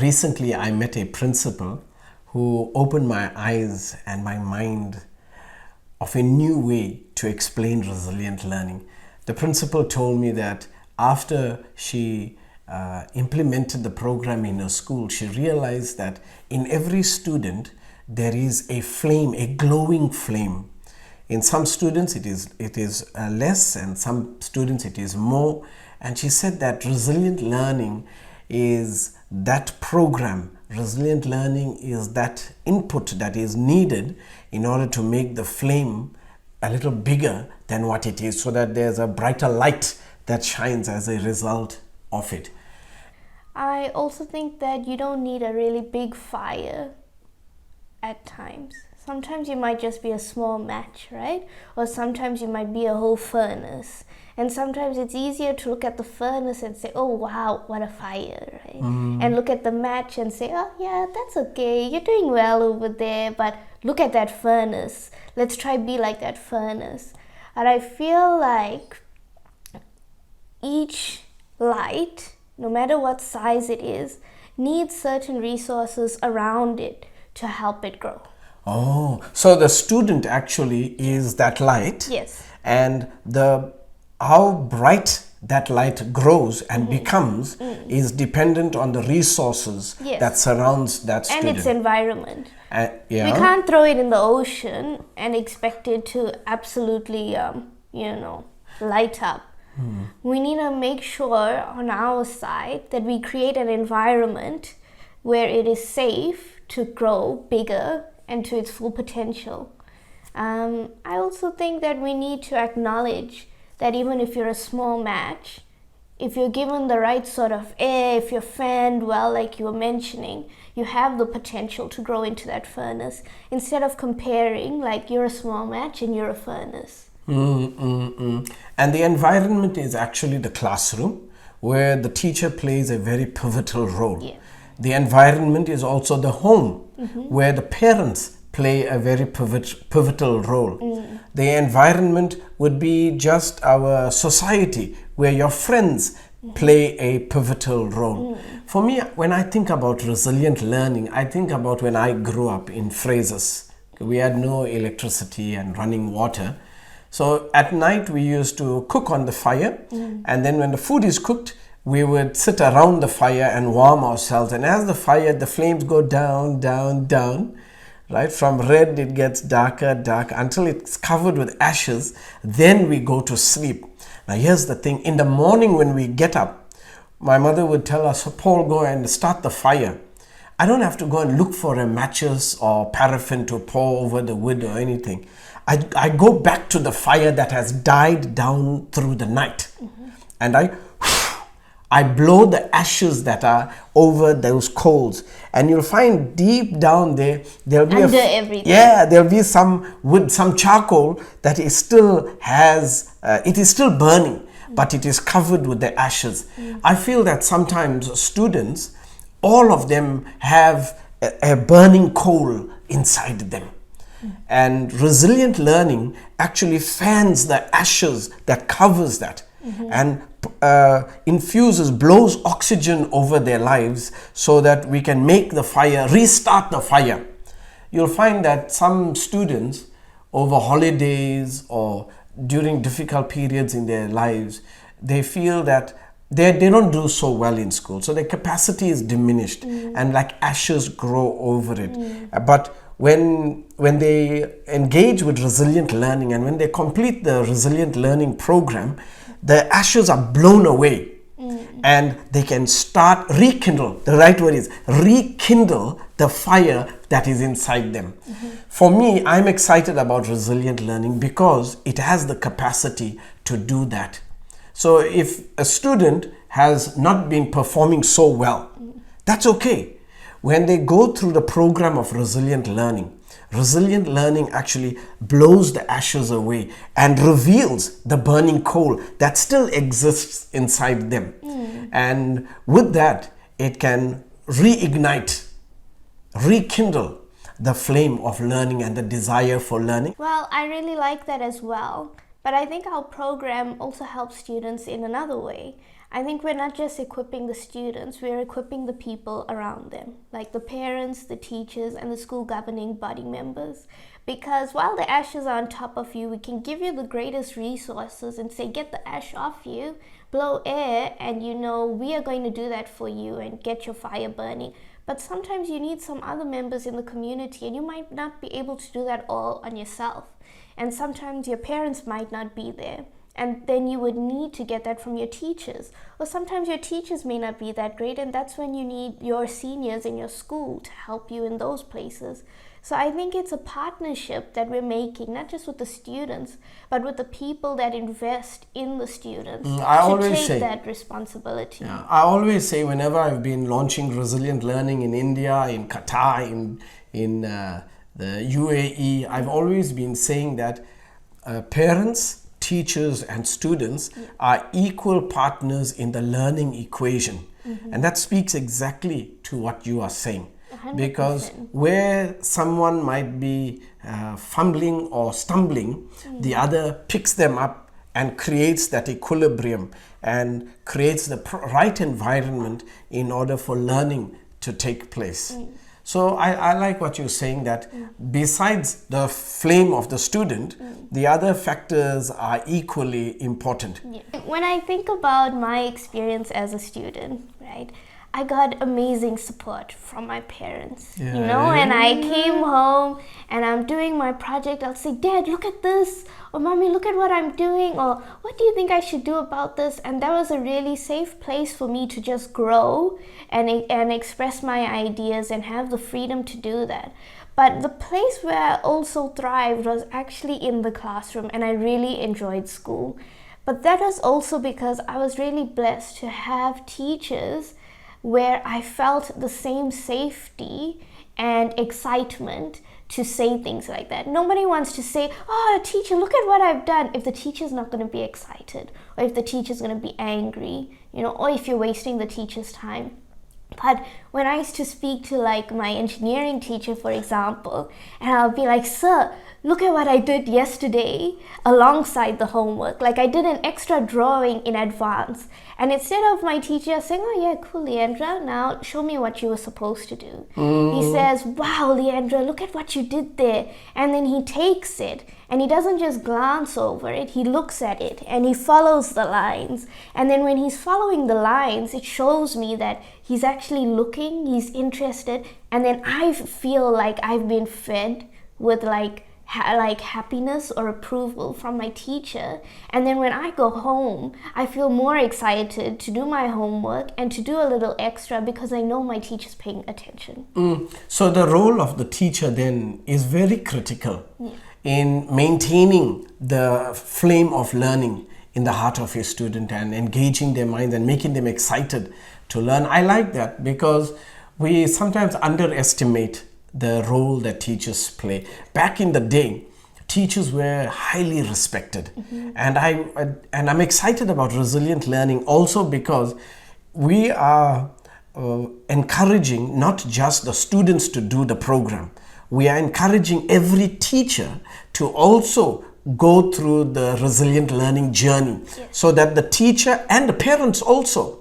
recently I met a principal who opened my eyes and my mind of a new way to explain resilient learning. The principal told me that after she implemented the program in her school, she realized that in every student there is a flame, a glowing flame. In some students it is less, and some students it is more. And she said that resilient learning is that program. Resilient learning is that input that is needed in order to make the flame a little bigger than what it is, so that there's a brighter light that shines as a result of it. I also think that you don't need a really big fire at times. Sometimes you might just be a small match, right? Or sometimes you might be a whole furnace. And sometimes it's easier to look at the furnace and say, oh wow, what a fire, right? And look at the match and say, oh yeah, that's okay, you're doing well over there, but look at that furnace. Let's try be like that furnace. And I feel like each light, no matter what size it is, needs certain resources around it to help it grow. Oh, so the student actually is that light. Yes. And how bright that light grows and becomes is dependent on the resources that surrounds that student. And its environment. Yeah. We can't throw it in the ocean and expect it to absolutely, light up. We need to make sure on our side that we create an environment where it is safe to grow bigger and to its full potential. I also think that we need to acknowledge that even if you're a small match, if you're given the right sort of air, if you're fanned well, like you were mentioning, you have the potential to grow into that furnace, instead of comparing like you're a small match and you're a furnace. And the environment is actually the classroom, where the teacher plays a very pivotal role. Yeah. The environment is also the home, where the parents play a very pivotal role. The environment would be just our society, where your friends play a pivotal role. For me, when I think about resilient learning, I think about when I grew up in Fraser's. We had no electricity and running water. So at night we used to cook on the fire, and then when the food is cooked, we would sit around the fire and warm ourselves. And as the flames go down, down, down, right? From red it gets darker, darker, until it's covered with ashes. Then we go to sleep. Now here's the thing. In the morning when we get up, my mother would tell us, Paul, go and start the fire. I don't have to go and look for a matches or paraffin to pour over the wood or anything. I go back to the fire that has died down through the night. And I blow the ashes that are over those coals, and you'll find deep down there'll be everything. Yeah, there'll be some wood, some charcoal that is still it is still burning, but it is covered with the ashes. I feel that sometimes students, all of them have a burning coal inside them. And resilient learning actually fans the ashes that covers that, and blows oxygen over their lives, so that we can make the fire, restart the fire. You'll find that some students over holidays or during difficult periods in their lives, they feel that they don't do so well in school, so their capacity is diminished, and like ashes grow over it. But when they engage with resilient learning, and when they complete the resilient learning program, the ashes are blown away, and they can start rekindle. The right word is rekindle the fire that is inside them. For me, I'm excited about resilient learning because it has the capacity to do that. So if a student has not been performing so well, that's okay. When they go through the program of resilient learning actually blows the ashes away and reveals the burning coal that still exists inside them. And with that, it can reignite, rekindle the flame of learning and the desire for learning. Well, I really like that as well. But I think our program also helps students in another way. I think we're not just equipping the students, we're equipping the people around them, like the parents, the teachers, and the school governing body members. Because while the ashes are on top of you, we can give you the greatest resources and say, get the ash off you, blow air, and we are going to do that for you and get your fire burning. But sometimes you need some other members in the community, and you might not be able to do that all on yourself. And sometimes your parents might not be there. And then you would need to get that from your teachers. Or sometimes your teachers may not be that great, and that's when you need your seniors in your school to help you in those places. So I think it's a partnership that we're making, not just with the students, but with the people that invest in the students to take that responsibility. Yeah, I always say, whenever I've been launching resilient learning in India, in Qatar, in the UAE, I've always been saying that parents, teachers and students are equal partners in the learning equation. And that speaks exactly to what you are saying. 100%. Because where someone might be fumbling or stumbling, the other picks them up and creates that equilibrium and creates the right environment in order for learning to take place. So I like what you're saying, that besides the flame of the student, the other factors are equally important. Yeah. When I think about my experience as a student, right, I got amazing support from my parents, and I came home and I'm doing my project. I'll say, Dad, look at this, or Mommy, look at what I'm doing, or what do you think I should do about this? And that was a really safe place for me to just grow and express my ideas and have the freedom to do that. But the place where I also thrived was actually in the classroom, and I really enjoyed school. But that was also because I was really blessed to have teachers where I felt the same safety and excitement to say things like that. Nobody wants to say, oh, teacher, look at what I've done, if the teacher's not going to be excited, or if the teacher's going to be angry, or if you're wasting the teacher's time. But when I used to speak to my engineering teacher, for example, and I'll be like, sir, look at what I did yesterday alongside the homework. I did an extra drawing in advance. And instead of my teacher saying, oh yeah, cool, Leandra, now show me what you were supposed to do. He says, wow, Leandra, look at what you did there. And then he takes it, and he doesn't just glance over it, he looks at it and he follows the lines. And then when he's following the lines, it shows me that he's actually looking, he's interested. And then I feel like I've been fed with happiness or approval from my teacher. And then when I go home, I feel more excited to do my homework and to do a little extra because I know my teacher's paying attention. So the role of the teacher then is very critical in maintaining the flame of learning in the heart of your student and engaging their minds and making them excited to learn. I like that, because we sometimes underestimate the role that teachers play. Back in the day, teachers were highly respected. And I'm excited about resilient learning also because we are encouraging not just the students to do the program. We are encouraging every teacher to also go through the resilient learning journey, so that the teacher and the parents also.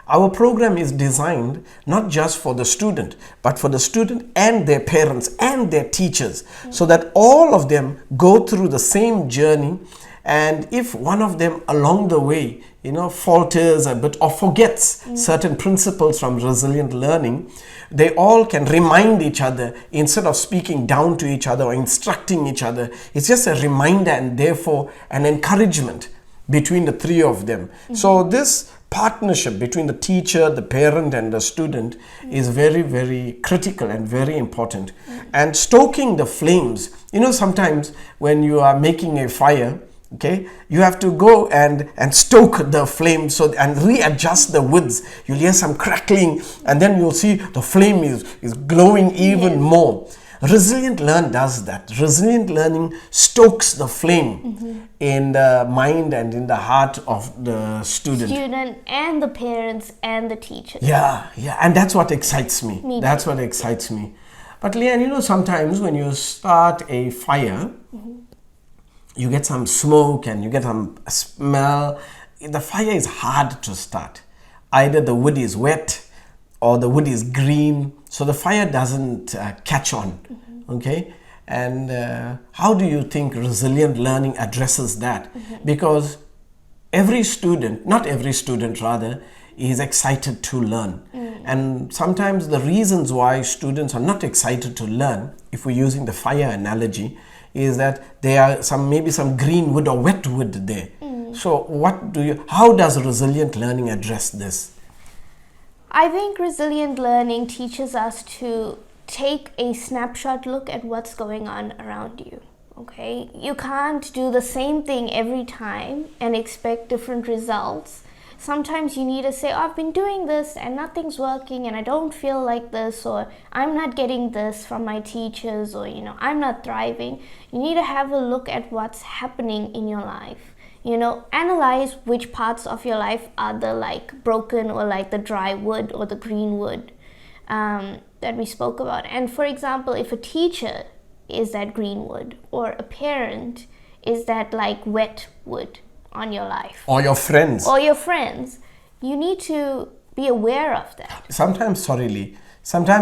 Our program is designed not just for the student, but for the student and their parents and their teachers, so that all of them go through the same journey. And if one of them along the way, falters a bit or forgets certain principles from resilient learning, they all can remind each other instead of speaking down to each other or instructing each other. It's just a reminder and therefore an encouragement between the three of them. So this partnership between the teacher, the parent and the student is very, very critical and very important. And stoking the flames, sometimes when you are making a fire, you have to go and stoke the flame and readjust the woods. You'll hear some crackling, and then you'll see the flame is glowing even more. Resilient learn does that. Resilient learning stokes the flame in the mind and in the heart of the student and the parents and the teachers. Yeah, and that's what excites me. That's what excites me. But Leanne, sometimes when you start a fire, you get some smoke and you get some smell. the fire is hard to start. Either the wood is wet or the wood is green, so the fire doesn't catch on. Okay, and how do you think resilient learning addresses that? Because every student, not every student rather, is excited to learn. And sometimes the reasons why students are not excited to learn, if we're using the fire analogy, is that there are maybe some green wood or wet wood there. So how does resilient learning address this? I think resilient learning teaches us to take a snapshot look at what's going on around you. Okay, you can't do the same thing every time and expect different results. Sometimes you need to say, oh, I've been doing this and nothing's working and I don't feel like this, or I'm not getting this from my teachers, or I'm not thriving. You need to have a look at what's happening in your life. Analyze which parts of your life are the broken, or the dry wood or the green wood that we spoke about. And for example, if a teacher is that green wood, or a parent is that wet wood on your life, or your friends, you need to be aware of that. Sometimes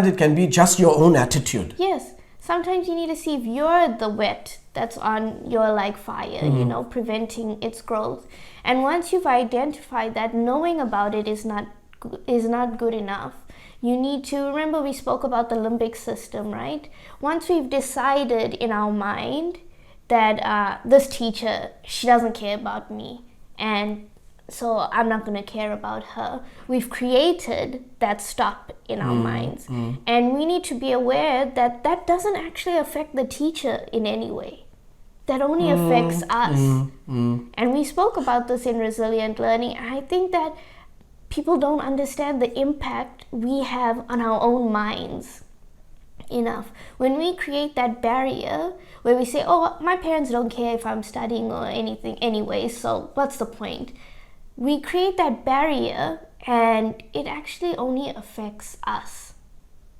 it can be just your own attitude. Yes, sometimes you need to see if you're the wet that's on your fire, preventing its growth. And once you've identified that, knowing about it is not good enough. You need to remember, we spoke about the limbic system, right? Once we've decided in our mind that this teacher, she doesn't care about me, and so I'm not going to care about her, we've created that stop in our minds. And we need to be aware that that doesn't actually affect the teacher in any way. That only affects us. And we spoke about this in resilient learning. I think that people don't understand the impact we have on our own minds enough. When we create that barrier where we say, oh, my parents don't care if I'm studying or anything anyway, so what's the point? We create that barrier and it actually only affects us.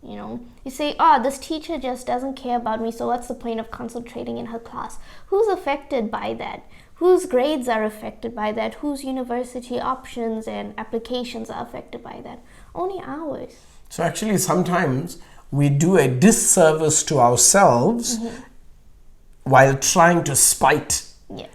You say, oh, this teacher just doesn't care about me, so what's the point of concentrating in her class? Who's affected by that? Whose grades are affected by that? Whose university options and applications are affected by that? Only ours. So actually sometimes we do a disservice to ourselves while trying to spite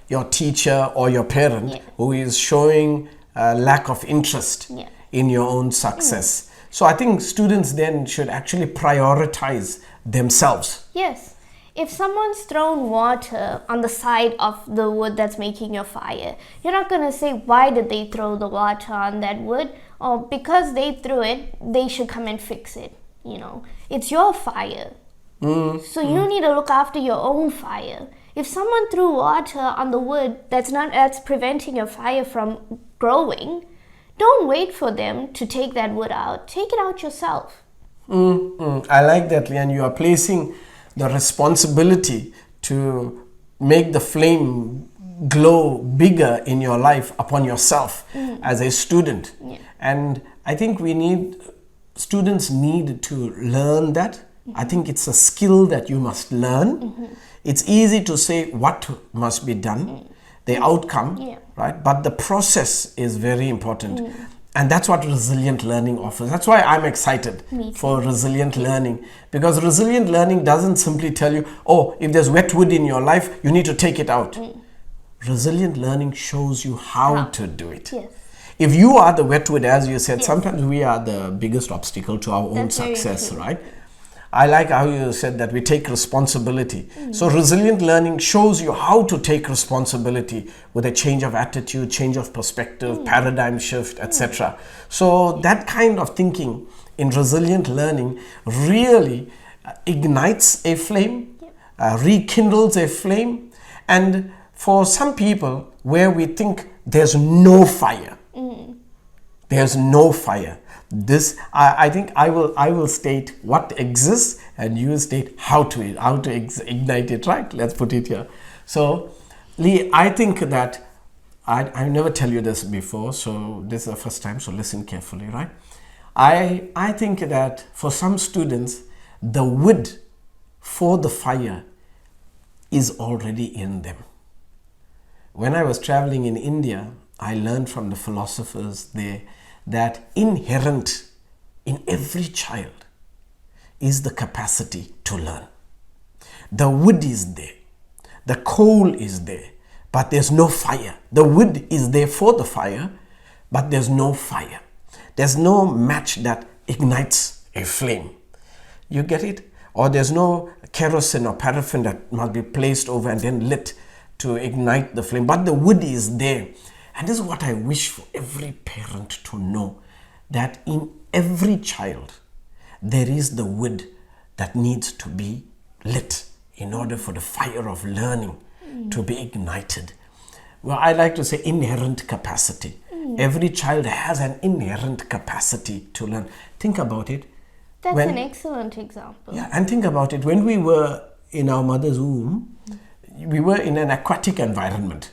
your teacher or your parent who is showing a lack of interest in your own success. So I think students then should actually prioritize themselves. Yes. If someone's thrown water on the side of the wood that's making your fire, you're not going to say, why did they throw the water on that wood? Or because they threw it, they should come and fix it. It's your fire. So you need to look after your own fire. If someone threw water on the wood that's preventing your fire from growing, don't wait for them to take that wood out. Take it out yourself. I like that, Lian. You are placing the responsibility to make the flame glow bigger in your life upon yourself as a student. And I think students need to learn that. I think it's a skill that you must learn. It's easy to say what must be done, the outcome, right? But the process is very important. And that's what resilient learning offers. That's why I'm excited for resilient learning. Because resilient learning doesn't simply tell you, oh, if there's wet wood in your life, you need to take it out. Resilient learning shows you how to do it. Yes. If you are the wet wood, as you said, sometimes we are the biggest obstacle to our own success, right? I like how you said that we take responsibility. So resilient learning shows you how to take responsibility with a change of attitude, change of perspective, paradigm shift, etc. So that kind of thinking in resilient learning really ignites a flame, rekindles a flame. And for some people where we think there's no fire, there's no fire. I think I will state what exists and you state how to ignite it, right? Let's put it here. So Lee, I think that I never tell you this before, so this is the first time, so listen carefully, right? I think that for some students the wood for the fire is already in them. When I was traveling in India, I learned from the philosophers there that inherent in every child is the capacity to learn. The wood is there, the coal is there, but there's no fire. The wood is there for the fire, but there's no fire. There's no match that ignites a flame. You get it? Or there's no kerosene or paraffin that must be placed over and then lit to ignite the flame. But the wood is there. And this is what I wish for every parent to know, that in every child, there is the wood that needs to be lit in order for the fire of learning to be ignited. Well, I like to say inherent capacity. Every child has an inherent capacity to learn. Think about it. That's an excellent example. Yeah, and think about it. When we were in our mother's womb, we were in an aquatic environment.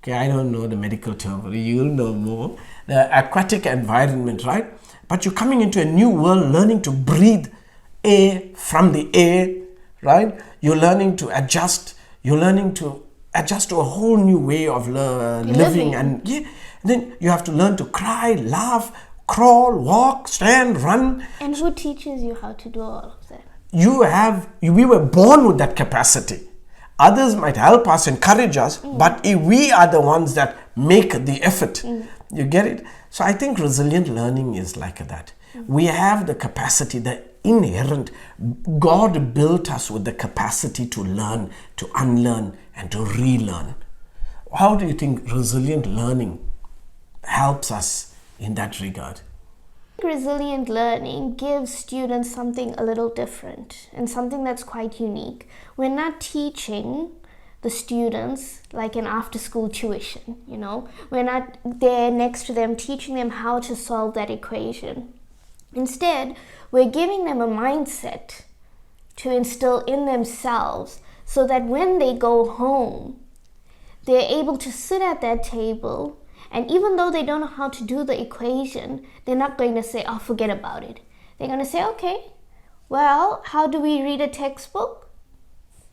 Okay, I don't know the medical term, but you'll know more. The aquatic environment, right? But you're coming into a new world, learning to breathe air from the air, right? You're learning to adjust. You're learning to adjust to a whole new way of living. And then you have to learn to cry, laugh, crawl, walk, stand, run. And who teaches you how to do all of that? We were born with that capacity. Others might help us, encourage us, but we are the ones that make the effort. You get it? So I think resilient learning is like that. We have the capacity, the inherent. God built us with the capacity to learn, to unlearn, and to relearn. How do you think resilient learning helps us in that regard? Resilient learning gives students something a little different and something that's quite unique. We're not teaching the students like an after-school tuition, We're not there next to them teaching them how to solve that equation. Instead, we're giving them a mindset to instill in themselves so that when they go home, they're able to sit at that table. And even though they don't know how to do the equation, they're not going to say, oh, forget about it. They're going to say, okay, well, how do we read a textbook?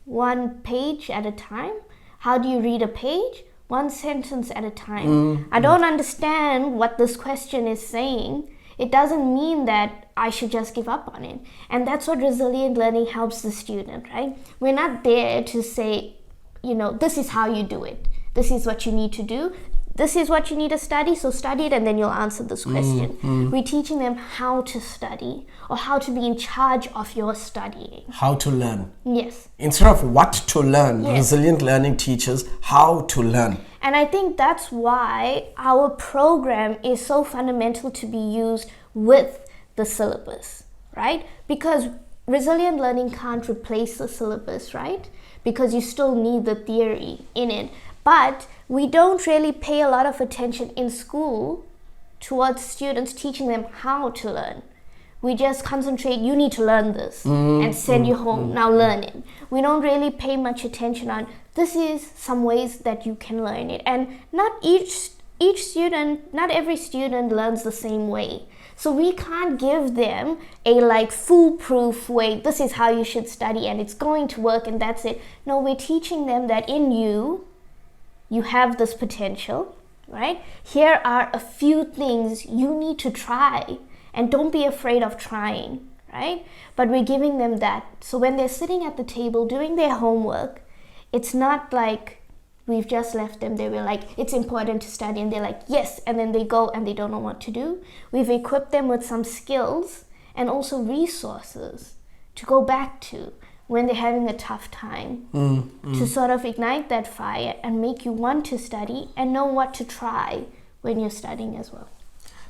One page at a time. How do you read a page? One sentence at a time. I don't understand what this question is saying. It doesn't mean that I should just give up on it. And that's what resilient learning helps the student, right? We're not there to say, this is how you do it. This is what you need to do. This is what you need to study, so study it and then you'll answer this question. We're teaching them how to study or how to be in charge of your studying. How to learn. Yes. Instead of what to learn, resilient learning teaches how to learn. And I think that's why our program is so fundamental to be used with the syllabus, right? Because resilient learning can't replace the syllabus, right? Because you still need the theory in it. But we don't really pay a lot of attention in school towards students teaching them how to learn. We just concentrate, you need to learn this and send you home, now learn it. We don't really pay much attention on, this is some ways that you can learn it. And not every student learns the same way. So we can't give them a foolproof way, this is how you should study and it's going to work and that's it. No, we're teaching them that in you have this potential, right? Here are a few things you need to try and don't be afraid of trying, right? But we're giving them that. So when they're sitting at the table doing their homework, it's not like we've just left them there. We're like, it's important to study. And they're like, yes. And then they go and they don't know what to do. We've equipped them with some skills and also resources to go back to when they're having a tough time, to sort of ignite that fire and make you want to study and know what to try when you're studying as well.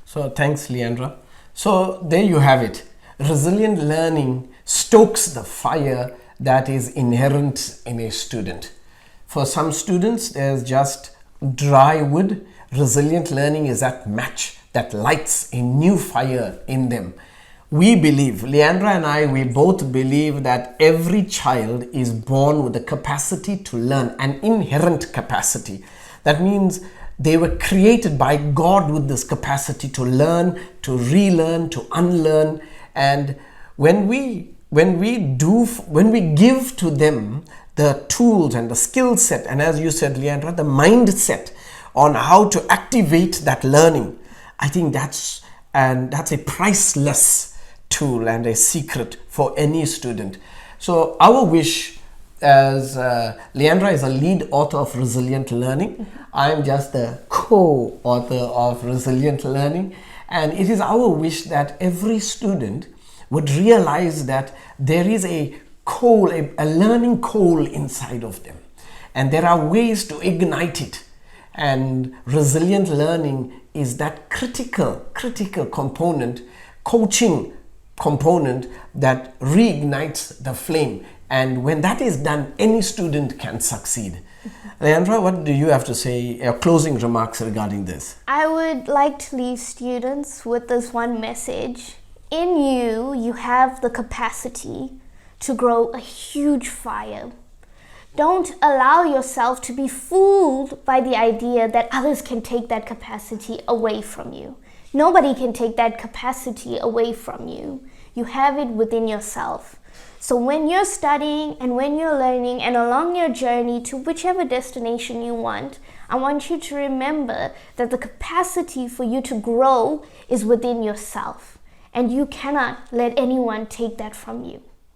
So thanks, Leandra. So there you have it. Resilient learning stokes the fire that is inherent in a student. For some students, there's just dry wood. Resilient learning is that match that lights a new fire in them. We believe, Leandra and I, we both believe that every child is born with the capacity to learn, an inherent capacity. That means they were created by God with this capacity to learn, to relearn, to unlearn. And when we give to them the tools and the skill set, and as you said, Leandra, the mindset on how to activate that learning, I think that's a priceless tool and a secret for any student. So our wish, as Leandra is a lead author of Resilient Learning, I am just the co-author of Resilient Learning, and it is our wish that every student would realize that there is a coal, a learning coal inside of them, and there are ways to ignite it. And resilient learning is that critical component, coaching component, that reignites the flame. And when that is done, any student can succeed. Leandra, what do you have to say, closing remarks regarding this? I would like to leave students with this one message. In you, you have the capacity to grow a huge fire. Don't allow yourself to be fooled by the idea that others can take that capacity away from you. Nobody can take that capacity away from you. You have it within yourself. So when you're studying and when you're learning and along your journey to whichever destination you want, I want you to remember that the capacity for you to grow is within yourself, and you cannot let anyone take that from you.